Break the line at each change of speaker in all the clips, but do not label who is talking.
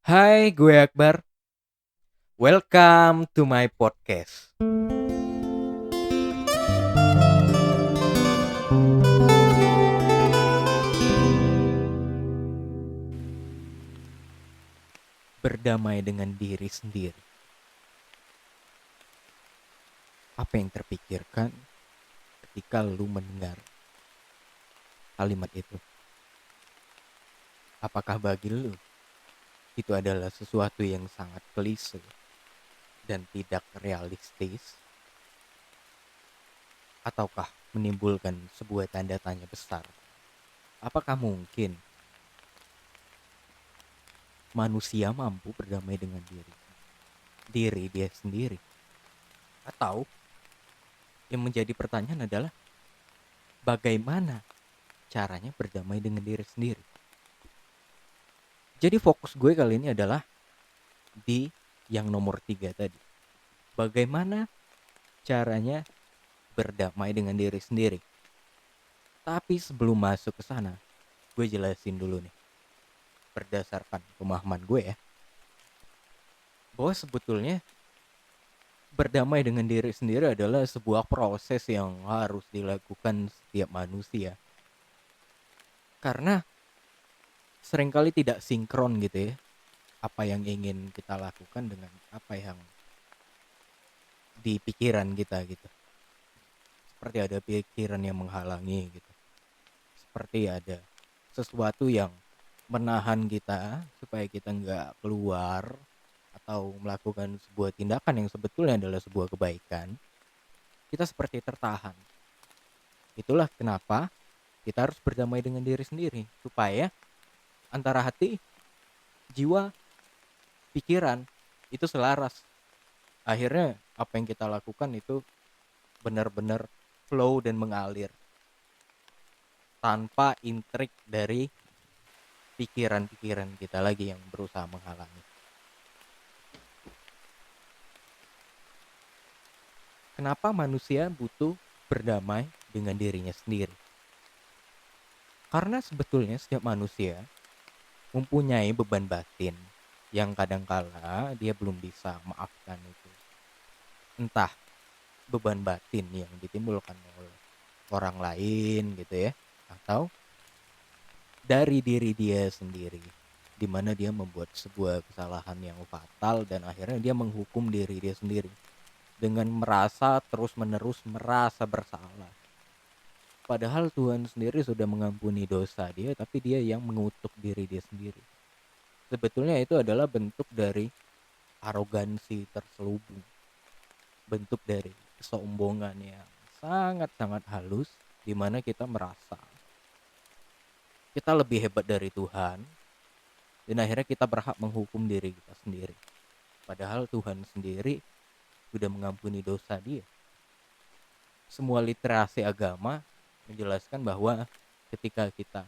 Hai, gue Akbar. Welcome to my podcast. Berdamai dengan diri sendiri. Apa yang terpikirkan ketika lu mendengar kalimat itu? Apakah bagi lu itu adalah sesuatu yang sangat klise dan tidak realistis? Ataukah menimbulkan sebuah tanda tanya besar? Apakah mungkin manusia mampu berdamai dengan diri dia sendiri? Atau yang menjadi pertanyaan adalah bagaimana caranya berdamai dengan diri sendiri? Jadi fokus gue kali ini adalah di yang nomor 3 tadi. Bagaimana caranya berdamai dengan diri sendiri. Tapi sebelum masuk ke sana, gue jelasin dulu nih. Berdasarkan pemahaman gue ya, bahwa sebetulnya berdamai dengan diri sendiri adalah sebuah proses yang harus dilakukan setiap manusia. Karena seringkali tidak sinkron gitu ya, apa yang ingin kita lakukan dengan apa yang di pikiran kita gitu. Seperti ada pikiran yang menghalangi gitu. Seperti ada sesuatu yang menahan kita supaya kita nggak keluar atau melakukan sebuah tindakan yang sebetulnya adalah sebuah kebaikan. Kita seperti tertahan. Itulah kenapa kita harus berdamai dengan diri sendiri supaya antara hati, jiwa, pikiran itu selaras. Akhirnya apa yang kita lakukan itu benar-benar flow dan mengalir tanpa intrik dari pikiran-pikiran kita lagi yang berusaha menghalangi. Kenapa manusia butuh berdamai dengan dirinya sendiri? Karena sebetulnya setiap manusia mempunyai beban batin yang kadangkala dia belum bisa maafkan itu. Entah beban batin yang ditimbulkan oleh orang lain gitu ya, atau dari diri dia sendiri, di mana dia membuat sebuah kesalahan yang fatal dan akhirnya dia menghukum diri dia sendiri dengan merasa terus-menerus merasa bersalah. Padahal Tuhan sendiri sudah mengampuni dosa dia, tapi dia yang mengutuk diri dia sendiri. Sebetulnya itu adalah bentuk dari arogansi terselubung, bentuk dari kesombongan yang sangat-sangat halus, di mana kita merasa kita lebih hebat dari Tuhan, dan akhirnya kita berhak menghukum diri kita sendiri. Padahal Tuhan sendiri sudah mengampuni dosa dia. Semua literasi agama menjelaskan bahwa ketika kita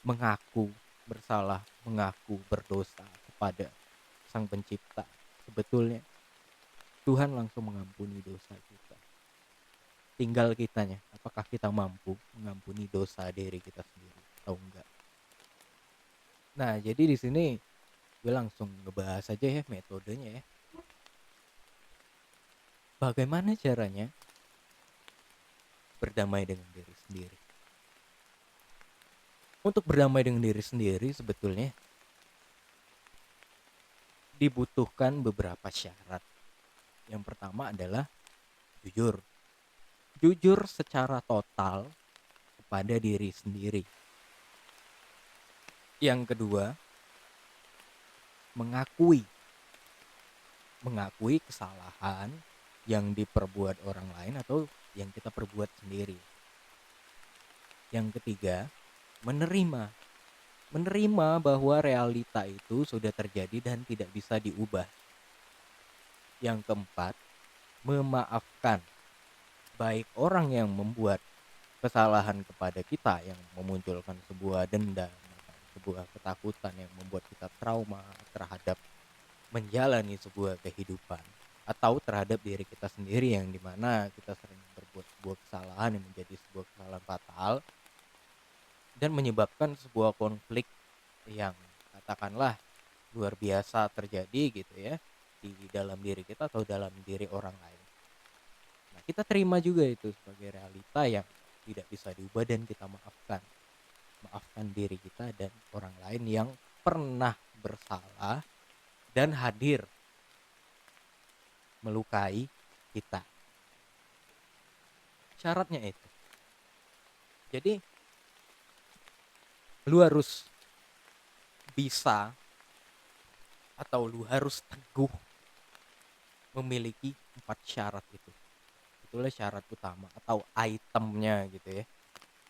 mengaku bersalah, mengaku berdosa kepada Sang Pencipta, sebetulnya Tuhan langsung mengampuni dosa kita. Tinggal kitanya, apakah kita mampu mengampuni dosa diri kita sendiri atau enggak. Nah, jadi di sini gue langsung ngebahas aja ya metodenya ya. Bagaimana caranya berdamai dengan diri sendiri? Untuk berdamai dengan diri sendiri sebetulnya dibutuhkan beberapa syarat. Yang pertama adalah jujur. Jujur secara total kepada diri sendiri. Yang kedua, mengakui kesalahan yang diperbuat orang lain atau yang kita perbuat sendiri. Yang ketiga, menerima bahwa realita itu sudah terjadi dan tidak bisa diubah. Yang keempat, memaafkan baik orang yang membuat kesalahan kepada kita yang memunculkan sebuah dendam, sebuah ketakutan yang membuat kita trauma terhadap menjalani sebuah kehidupan, atau terhadap diri kita sendiri yang dimana kita sering berbuat sebuah kesalahan yang menjadi sebuah kesalahan fatal dan menyebabkan sebuah konflik yang katakanlah luar biasa terjadi gitu ya di dalam diri kita atau dalam diri orang lain. Nah, kita terima juga itu sebagai realita yang tidak bisa diubah dan kita maafkan. Maafkan diri kita dan orang lain yang pernah bersalah dan hadir melukai kita. Syaratnya itu. Jadi lu harus bisa atau lu harus teguh memiliki 4 syarat itu. Itulah syarat utama atau itemnya gitu ya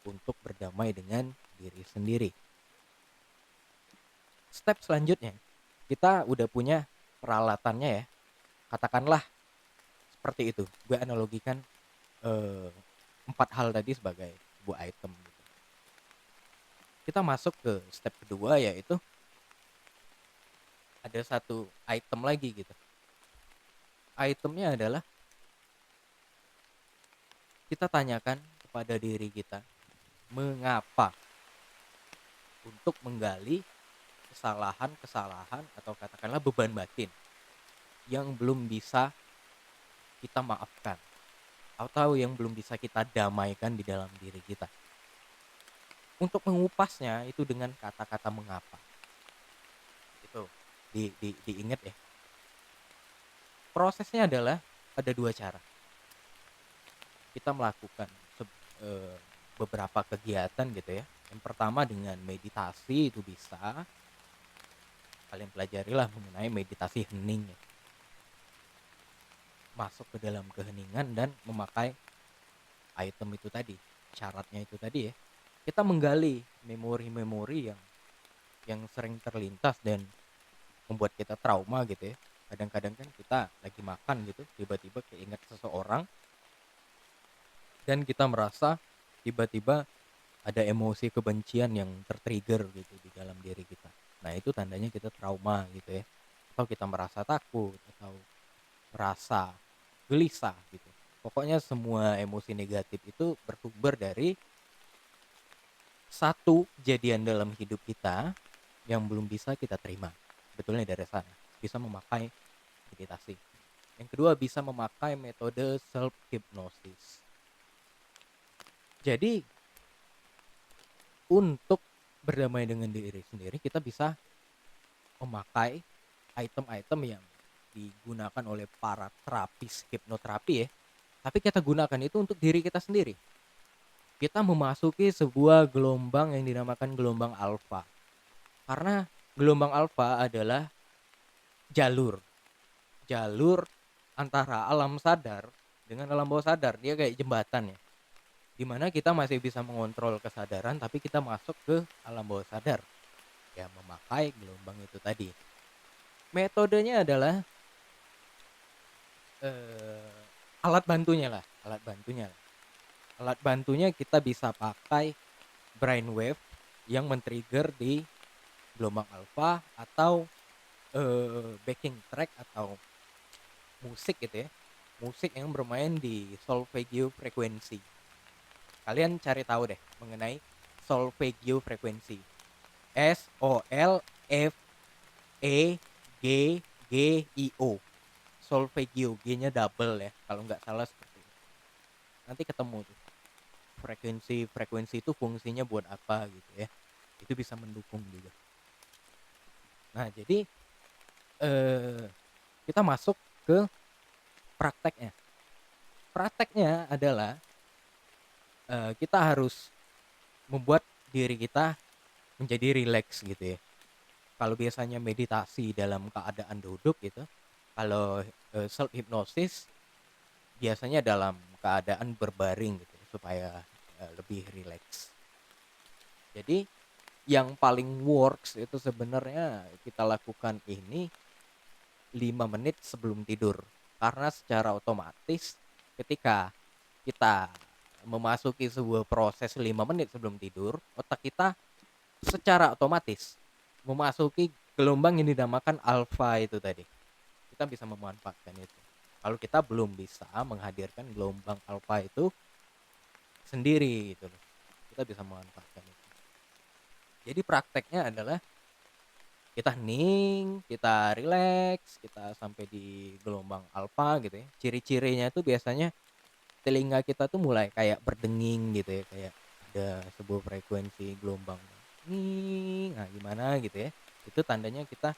untuk berdamai dengan diri sendiri. Step selanjutnya, kita udah punya peralatannya ya. Katakanlah seperti itu. Gue analogikan eh, 4 hal tadi sebagai sebuah item gitu. Kita masuk ke step kedua, yaitu ada satu item lagi gitu. Itemnya adalah kita tanyakan kepada diri kita mengapa, untuk menggali kesalahan-kesalahan atau katakanlah beban batin yang belum bisa kita maafkan atau yang belum bisa kita damaikan di dalam diri kita. Untuk mengupasnya itu dengan kata-kata mengapa. Itu diingat ya. Prosesnya adalah ada 2 cara. Kita melakukan beberapa kegiatan gitu ya. Yang pertama dengan meditasi, itu bisa. Kalian pelajarilah mengenai meditasi hening ya. Masuk ke dalam keheningan dan memakai item itu tadi, syaratnya itu tadi ya. Kita menggali memori-memori yang sering terlintas dan membuat kita trauma gitu ya. Kadang-kadang kan kita lagi makan gitu, tiba-tiba keinget seseorang dan kita merasa tiba-tiba ada emosi kebencian yang tertrigger gitu di dalam diri kita. Nah, itu tandanya kita trauma gitu ya. Atau kita merasa takut atau merasa gelisah gitu. Pokoknya semua emosi negatif itu bersumber dari satu kejadian dalam hidup kita yang belum bisa kita terima. Betulnya dari sana. Bisa memakai meditasi. Yang kedua, bisa memakai metode self hypnosis. Jadi untuk berdamai dengan diri sendiri, kita bisa memakai item-item yang digunakan oleh para terapis hipnoterapi ya. Tapi kita gunakan itu untuk diri kita sendiri. Kita memasuki sebuah gelombang yang dinamakan gelombang alfa. Karena gelombang alfa adalah jalur antara alam sadar dengan alam bawah sadar. Dia kayak jembatan ya. Dimana kita masih bisa mengontrol kesadaran, tapi kita masuk ke alam bawah sadar. Ya, memakai gelombang itu tadi. Metodenya adalah alat bantunya lah. Alat bantunya kita bisa pakai brainwave yang men-trigger di gelombang alfa atau backing track atau musik gitu ya. Musik yang bermain di solfeggio frekuensi. Kalian cari tahu deh mengenai solfeggio frekuensi. SOLFEGGIO. Solfeggio, G-nya double ya, kalau nggak salah seperti itu. Nanti ketemu tuh. Frekuensi itu fungsinya buat apa gitu ya. Itu bisa mendukung juga. Nah, jadi kita masuk ke prakteknya. Prakteknya adalah kita harus membuat diri kita menjadi rileks gitu ya. Kalau biasanya meditasi dalam keadaan duduk gitu, kalau self hypnosis biasanya dalam keadaan berbaring gitu supaya lebih rileks. Jadi yang paling works itu sebenarnya kita lakukan ini 5 menit sebelum tidur. Karena secara otomatis ketika kita memasuki sebuah proses 5 menit sebelum tidur, otak kita secara otomatis memasuki gelombang yang dinamakan alfa itu tadi. Kita bisa memanfaatkan itu. Kalau kita belum bisa menghadirkan gelombang alfa itu sendiri gitu loh. Kita bisa memanfaatkan itu. Jadi prakteknya adalah Kita hening, kita rileks, kita sampai di gelombang alfa gitu ya. Ciri-cirinya tuh biasanya telinga kita tuh mulai kayak berdenging gitu ya, kayak ada sebuah frekuensi gelombang "nging", nah gimana gitu ya. Itu tandanya kita,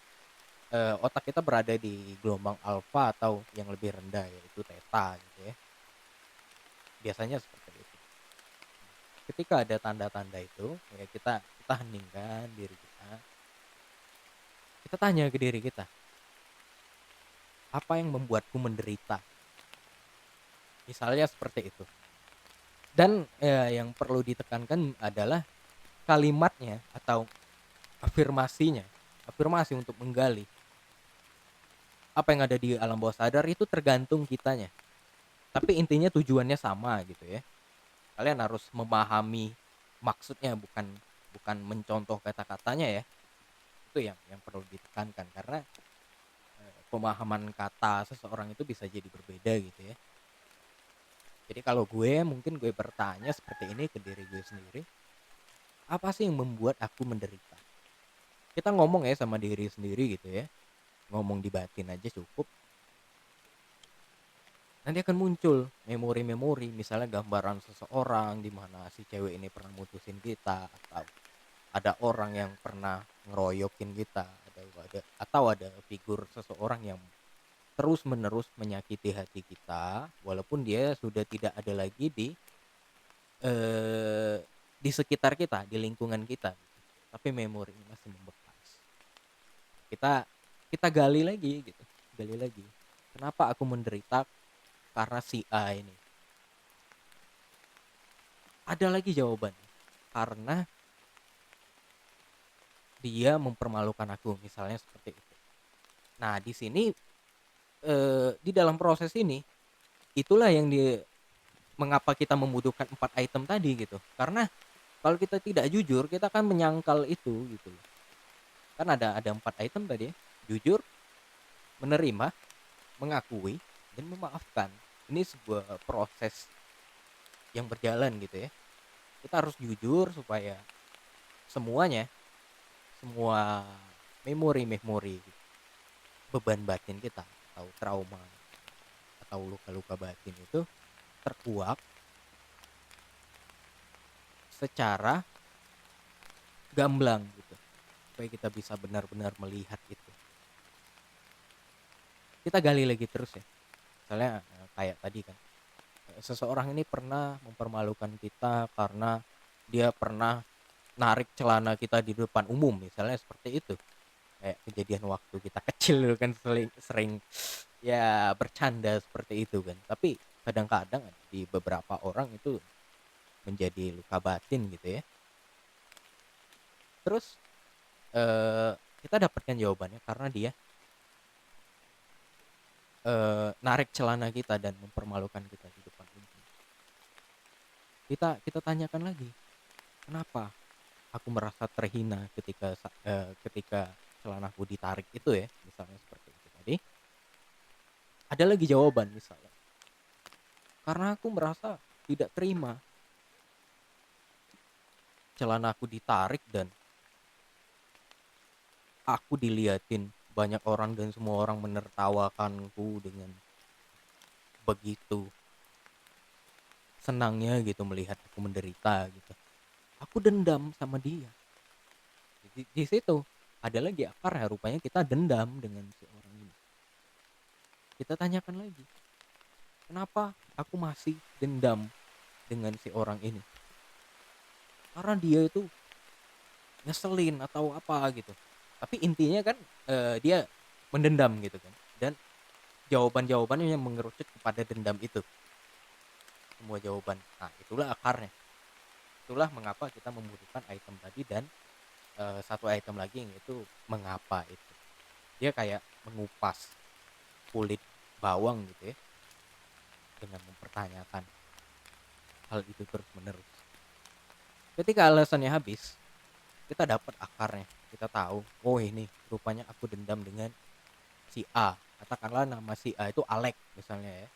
otak kita berada di gelombang alfa atau yang lebih rendah yaitu theta gitu ya, biasanya seperti itu. Nah, ketika ada tanda-tanda itu, ya kita heningkan diri kita tanya ke diri kita, "Apa yang membuatku menderita?" Misalnya seperti itu. Dan, yang perlu ditekankan adalah kalimatnya atau afirmasinya, afirmasi untuk menggali apa yang ada di alam bawah sadar itu tergantung kitanya, tapi intinya tujuannya sama gitu ya. Kalian harus memahami maksudnya bukan bukan mencontoh kata-katanya ya, itu yang perlu ditekankan karena, pemahaman kata seseorang itu bisa jadi berbeda gitu ya. Jadi kalau gue mungkin gue bertanya seperti ini ke diri gue sendiri, "Apa sih yang membuat aku menderita?" Kita ngomong ya sama diri sendiri gitu ya, ngomong di batin aja cukup. Nanti akan muncul memori-memori, misalnya gambaran seseorang di mana si cewek ini pernah mutusin kita, atau ada orang yang pernah ngeroyokin kita, ada figur seseorang yang terus-menerus menyakiti hati kita, walaupun dia sudah tidak ada lagi eee, di sekitar kita, di lingkungan kita gitu. Tapi memori ini masih membekas. Kita kita gali lagi gitu, gali lagi. Kenapa aku menderita karena si A ini? Ada lagi jawabannya, karena dia mempermalukan aku, misalnya seperti itu. Nah, di sini, di dalam proses ini, itulah yang mengapa kita membutuhkan 4 item tadi gitu. Karena kalau kita tidak jujur, kita akan menyangkal itu gitu loh. Kan ada 4 item tadi ya, jujur, menerima, mengakui, dan memaafkan. Ini sebuah proses yang berjalan gitu ya. Kita harus jujur supaya semuanya, semua memori-memori beban batin kita atau trauma atau luka-luka batin itu terkuak secara gamblang gitu, supaya kita bisa benar-benar melihat itu. Kita gali lagi terus ya, misalnya, kayak tadi kan, seseorang ini pernah mempermalukan kita karena dia pernah narik celana kita di depan umum, misalnya seperti itu. Kayak kejadian waktu kita kecil dulu kan sering sering ya bercanda seperti itu kan, tapi kadang-kadang di beberapa orang itu menjadi luka batin gitu ya. Terus, kita dapatkan jawabannya karena dia, narik celana kita dan mempermalukan kita di depan umum. Kita tanyakan lagi, "Kenapa aku merasa terhina ketika celanaku ditarik itu ya?" Misalnya seperti itu tadi. Ada lagi jawaban misalnya, "Karena aku merasa tidak terima celanaku ditarik dan aku diliatin banyak orang dan semua orang menertawakanku dengan begitu senangnya gitu melihat aku menderita gitu. Aku dendam sama dia." Di situ ada lagi akarnya, rupanya kita dendam dengan si orang ini. Kita tanyakan lagi, "Kenapa aku masih dendam dengan si orang ini?" Karena dia itu ngeselin atau apa gitu. Tapi intinya kan, dia mendendam gitu kan, dan jawaban-jawabannya yang mengerucut kepada dendam itu, semua jawaban. Nah, itulah akarnya. Itulah mengapa kita membutuhkan item tadi dan, satu item lagi yaitu mengapa itu. Dia kayak mengupas kulit bawang gitu ya, dengan mempertanyakan hal itu terus-menerus. Ketika alasannya habis, kita dapat akarnya. Kita tahu, oh ini rupanya aku dendam dengan si A. Katakanlah nama si A itu Alek misalnya ya.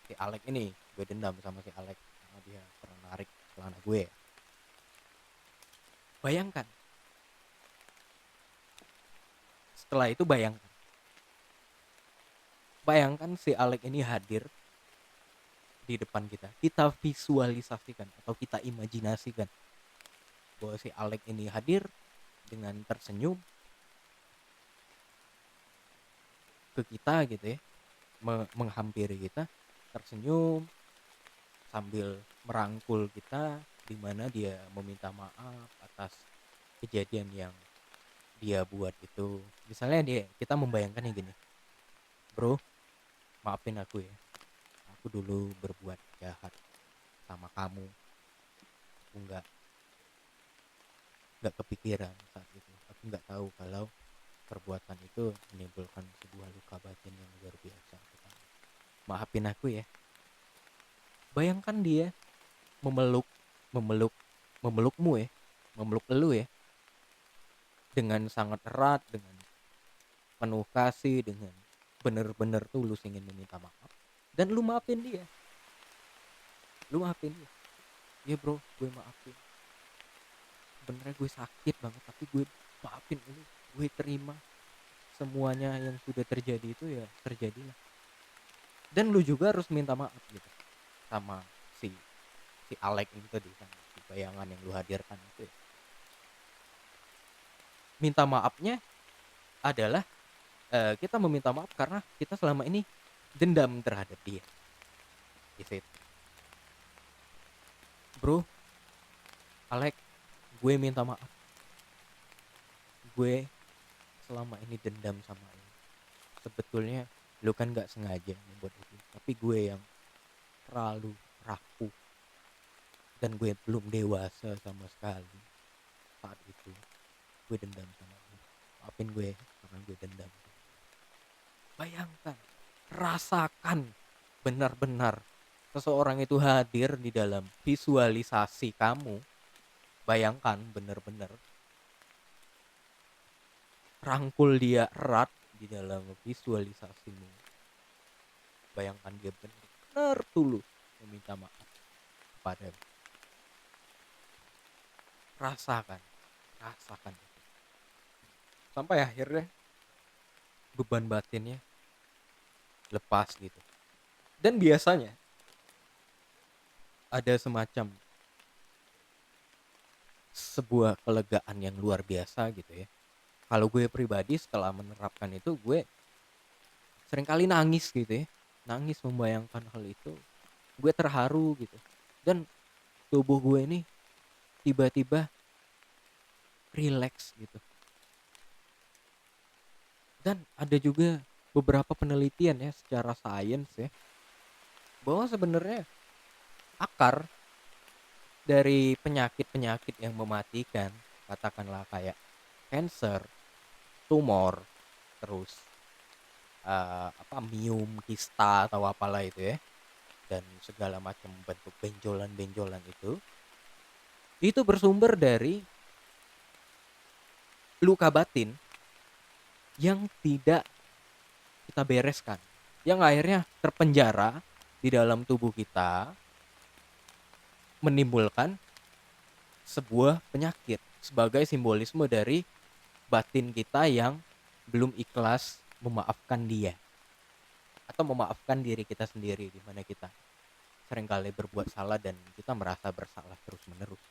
Si Alek ini gue dendam sama si Alek karena dia pernah narik celana gue. Bayangkan Setelah itu bayangkan si Alek ini hadir di depan kita. Kita visualisasikan atau kita imajinasikan bahwa si Alek ini hadir dengan tersenyum ke kita gitu ya, menghampiri kita, tersenyum sambil merangkul kita, di mana dia meminta maaf atas kejadian yang dia buat itu. Misalnya kita membayangkannya gini, bro, maafin aku ya, aku dulu berbuat jahat sama kamu, aku nggak kepikiran saat itu, aku nggak tahu kalau perbuatan itu menimbulkan sebuah luka batin yang luar biasa. Maafin aku ya. Bayangkan dia memeluk memeluk memelukmu ya, memeluk elu ya, dengan sangat erat, dengan penuh kasih, dengan bener-bener tulus ingin meminta maaf, dan lu maafin dia. Ya bro, gue maafin, sebenarnya gue sakit banget tapi gue maafin lu, gue terima semuanya yang sudah terjadi itu ya terjadilah, dan lu juga harus minta maaf gitu sama si si Alek ini tadi, sama si bayangan yang lu hadirkan itu ya. Minta maafnya adalah kita meminta maaf karena kita selama ini dendam terhadap dia. Is it, bro, Alek, gue minta maaf, gue selama ini dendam sama lu. Sebetulnya lu kan nggak sengaja membuat itu, tapi gue yang terlalu rapuh dan gue belum dewasa sama sekali saat itu. Gue dendam sama lu, maafin gue karena gue dendam. Bayangkan, rasakan benar-benar seseorang itu hadir di dalam visualisasi kamu. Bayangkan benar-benar rangkul dia erat di dalam visualisasimu. Bayangkan dia benar-benar tulus meminta maaf kepadamu. Rasakan itu. Sampai akhirnya beban batinnya lepas gitu. Dan biasanya ada semacam sebuah kelegaan yang luar biasa gitu ya. Kalau gue pribadi setelah menerapkan itu, gue seringkali nangis gitu ya. Nangis membayangkan hal itu. Gue terharu gitu. Dan tubuh gue ini tiba-tiba rileks gitu. Dan ada juga beberapa penelitian ya secara sains ya, bahwa sebenarnya akar dari penyakit-penyakit yang mematikan, katakanlah kayak cancer, tumor, terus kista atau apalah itu ya, dan segala macam bentuk benjolan-benjolan itu bersumber dari luka batin yang tidak kita bereskan, yang akhirnya terpenjara di dalam tubuh kita, menimbulkan sebuah penyakit sebagai simbolisme dari batin kita yang belum ikhlas memaafkan dia atau memaafkan diri kita sendiri, di mana kita seringkali berbuat salah dan kita merasa bersalah terus-menerus.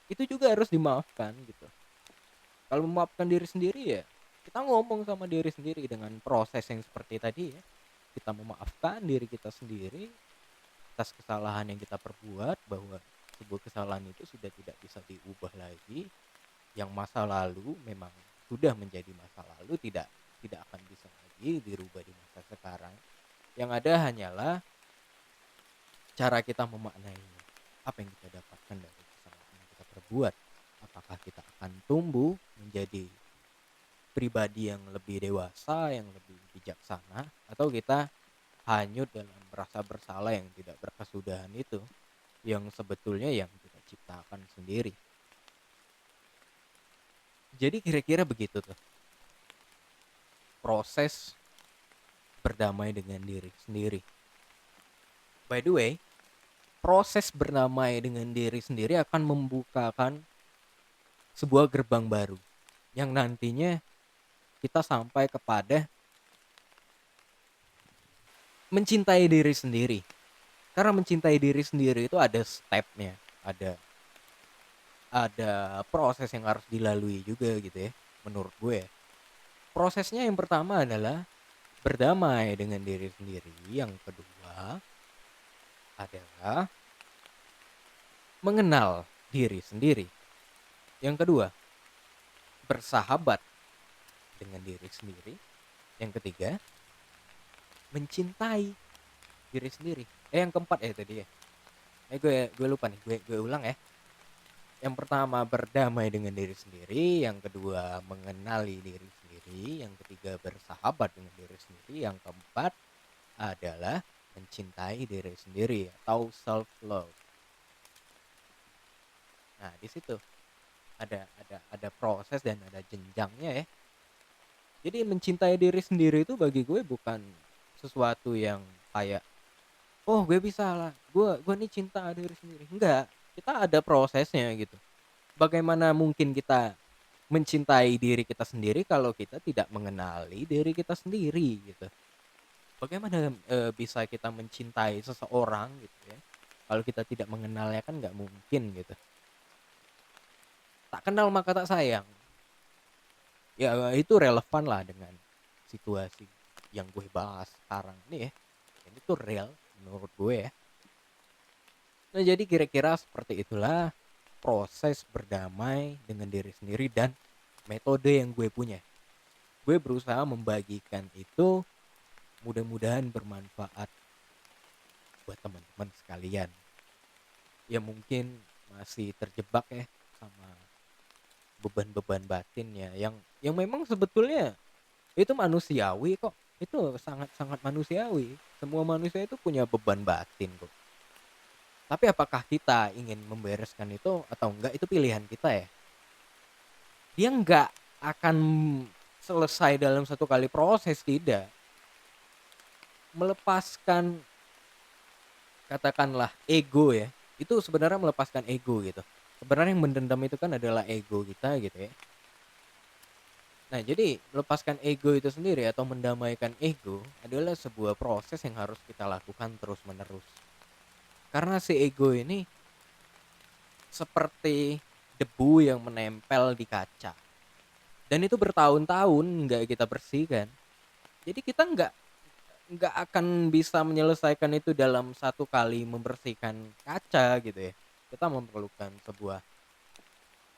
Itu juga harus dimaafkan gitu. Kalau memaafkan diri sendiri ya kita ngomong sama diri sendiri dengan proses yang seperti tadi ya. Kita memaafkan diri kita sendiri atas kesalahan yang kita perbuat, bahwa sebuah kesalahan itu sudah tidak bisa diubah lagi. Yang masa lalu memang sudah menjadi masa lalu, tidak tidak akan bisa lagi dirubah di masa sekarang. Yang ada hanyalah cara kita memaknainya. Apa yang kita dapatkan dari kesalahan yang kita perbuat? Apakah kita akan tumbuh menjadi pribadi yang lebih dewasa, yang lebih bijaksana, atau kita hanyut dalam rasa bersalah yang tidak berkesudahan itu, yang sebetulnya yang kita ciptakan sendiri. Jadi kira-kira begitu tuh proses berdamai dengan diri sendiri. By the way, proses berdamai dengan diri sendiri akan membukakan sebuah gerbang baru yang nantinya kita sampai kepada mencintai diri sendiri. Karena mencintai diri sendiri itu ada stepnya, ada proses yang harus dilalui juga gitu ya, menurut gue ya. Prosesnya yang pertama adalah berdamai dengan diri sendiri, yang kedua adalah mengenal diri sendiri, yang kedua bersahabat dengan diri sendiri, yang ketiga mencintai diri sendiri. Yang keempat ya tadi ya. Gue lupa nih, gue ulang ya. Yang pertama berdamai dengan diri sendiri, yang kedua mengenali diri sendiri, yang ketiga bersahabat dengan diri sendiri, yang keempat adalah mencintai diri sendiri atau self love. Nah, di situ ada proses dan ada jenjangnya ya. Jadi mencintai diri sendiri itu bagi gue bukan sesuatu yang kayak, oh gue bisa lah, gue nih cinta diri sendiri. Enggak, kita ada prosesnya gitu. Bagaimana mungkin kita mencintai diri kita sendiri kalau kita tidak mengenali diri kita sendiri gitu. Bagaimana, bisa kita mencintai seseorang gitu ya, kalau kita tidak mengenalnya, kan nggak mungkin gitu. Tak kenal maka tak sayang, ya itu relevan lah dengan situasi yang gue bahas sekarang ini ya, dan itu real menurut gue ya. Nah jadi kira-kira seperti itulah proses berdamai dengan diri sendiri dan metode yang gue punya. Gue berusaha membagikan itu, mudah-mudahan bermanfaat buat teman-teman sekalian yang mungkin masih terjebak ya sama beban-beban batin ya, yang memang sebetulnya itu manusiawi kok. Itu sangat-sangat manusiawi. Semua manusia itu punya beban batin kok. Tapi apakah kita ingin membereskan itu atau enggak, itu pilihan kita ya. Dia enggak akan selesai dalam satu kali proses, tidak. Melepaskan katakanlah ego ya, itu sebenarnya melepaskan ego gitu. Sebenarnya yang mendendam itu kan adalah ego kita gitu ya. Nah, jadi melepaskan ego itu sendiri atau mendamaikan ego adalah sebuah proses yang harus kita lakukan terus-menerus. Karena si ego ini seperti debu yang menempel di kaca. Dan itu bertahun-tahun nggak kita bersihkan. Jadi kita nggak akan bisa menyelesaikan itu dalam satu kali membersihkan kaca gitu ya. Kita memerlukan sebuah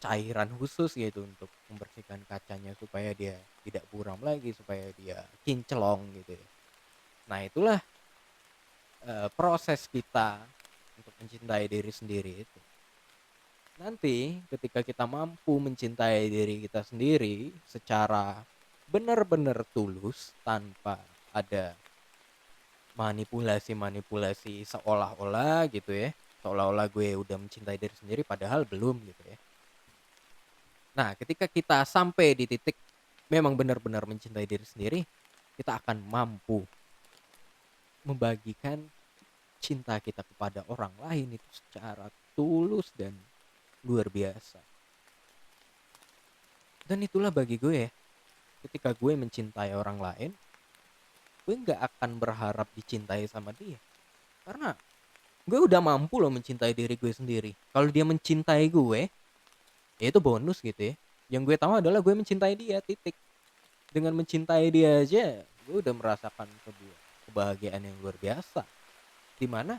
cairan khusus gitu untuk membersihkan kacanya supaya dia tidak buram lagi, supaya dia kinclong gitu ya. Nah itulah, proses kita untuk mencintai diri sendiri itu. Nanti ketika kita mampu mencintai diri kita sendiri secara benar-benar tulus tanpa ada manipulasi-manipulasi seolah-olah gitu ya, seolah-olah gue udah mencintai diri sendiri padahal belum gitu ya. Nah, ketika kita sampai di titik memang benar-benar mencintai diri sendiri, kita akan mampu membagikan cinta kita kepada orang lain itu secara tulus dan luar biasa. Dan itulah bagi gue ya, ketika gue mencintai orang lain, gue nggak akan berharap dicintai sama dia. Karena gue udah mampu loh mencintai diri gue sendiri. Kalau dia mencintai gue, ya itu bonus gitu ya. Yang gue tahu adalah gue mencintai dia, titik. Dengan mencintai dia aja, gue udah merasakan sebuah kebahagiaan yang luar biasa. Dimana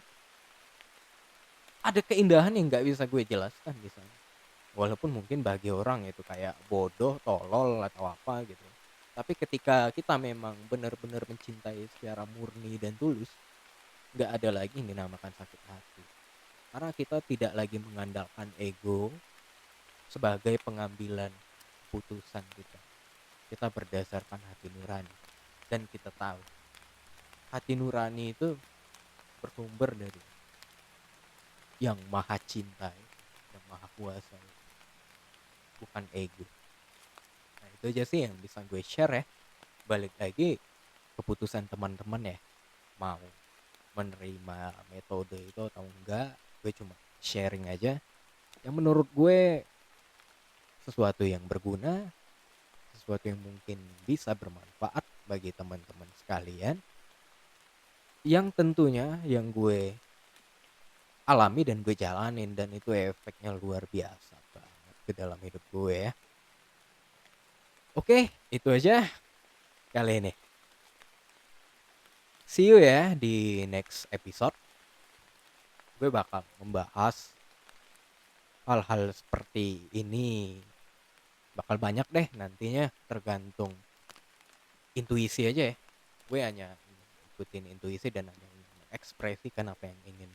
ada keindahan yang nggak bisa gue jelaskan di sana. Walaupun mungkin bagi orang itu kayak bodoh, tolol atau apa gitu. Tapi ketika kita memang benar-benar mencintai secara murni dan tulus, nggak ada lagi yang dinamakan sakit hati. Karena kita tidak lagi mengandalkan ego sebagai pengambilan keputusan kita. Kita berdasarkan hati nurani. Dan kita tahu hati nurani itu bersumber dari yang maha cinta, yang maha kuasa, bukan ego. Nah itu aja sih yang bisa gue share ya. Balik lagi keputusan teman-teman ya, mau menerima metode itu atau enggak. Gue cuma sharing aja yang menurut gue sesuatu yang berguna, sesuatu yang mungkin bisa bermanfaat bagi teman-teman sekalian, yang tentunya yang gue alami dan gue jalanin dan itu efeknya luar biasa banget ke dalam hidup gue ya. Oke, itu aja kali ini. See you ya di next episode. Gue bakal membahas hal-hal seperti ini. Bakal banyak deh nantinya, tergantung intuisi aja ya. Gue hanya ikutin intuisi dan hanya mengekspresikan apa yang ingin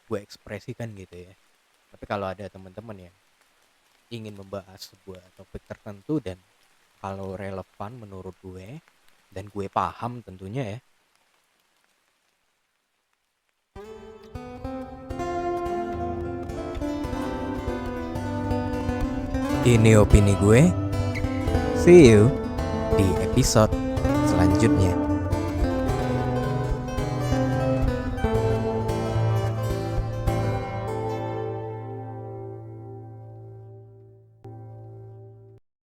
gue ekspresikan gitu ya. Tapi kalau ada teman-teman yang ingin membahas sebuah topik tertentu dan kalau relevan menurut gue dan gue paham tentunya ya, ini opini gue. See you di episode selanjutnya.